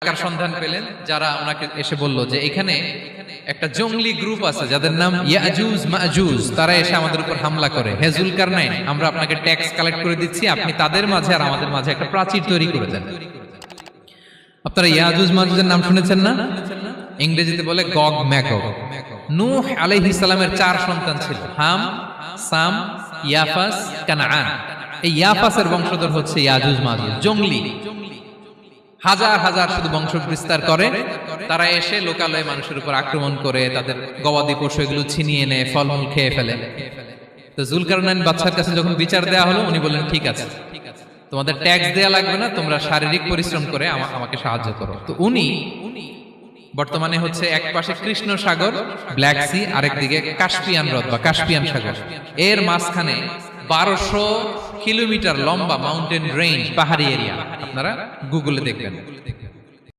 টাকার সন্ধান পেলেন, যারা ওনাকে এসে বলল যে এখানে একটা জঙ্গলি গ্রুপ আছে যাদের নাম ইয়াজুজ মাজুজ, তারা এসে আমাদের উপর হামলা করে। হে জুলকারনাইন, আমরা আপনাকে ট্যাক্স কালেক্ট করে দিচ্ছি, আপনি তাদের মাঝে আর আমাদের মাঝে একটা প্রাচীর তৈরি করে দেন। আপনারা ইয়াজুজ মাজুজের নাম শুনেছেন না? ইংরেজিতে বলে গগ ম্যাগগ। নূহ আলাইহিস সালামের 4 সন্তান ছিল, হাম, সাম, ইয়াফাস, কানাআন। এই ইয়াফাসের বংশধর হচ্ছে ইয়াজুজ মাজুজ, জঙ্গলি, হাজার হাজার শুধু বংশ বিস্তার করে। তারা এসে লোকালয়ে মানুষের উপর আক্রমণ করে, তাদের গবাদি পশু এগুলো ছিনিয়ে নেয়, ফলমূল খেয়ে ফেলে। তো জুলকারনাইন বাদশার কাছে যখন বিচার দেওয়া হলো, উনি বললেন ঠিক আছে, তোমাদের ট্যাক্স দেয়া লাগবে না, তোমরা শারীরিক পরিশ্রম করে আমাকে সাহায্য করো। তো উনি বর্তমানে হচ্ছে এক পাশে কৃষ্ণ সাগর, ব্ল্যাক সি, আরেকদিকে কাস্পিয়ান হ্রদ বা কাস্পিয়ান সাগর, এর মাঝখানে 1200 কিলোমিটার লম্বা মাউন্টেন রেঞ্জ, পাহাড়ি এরিয়া। আপনারা গুগলে দেখবেন।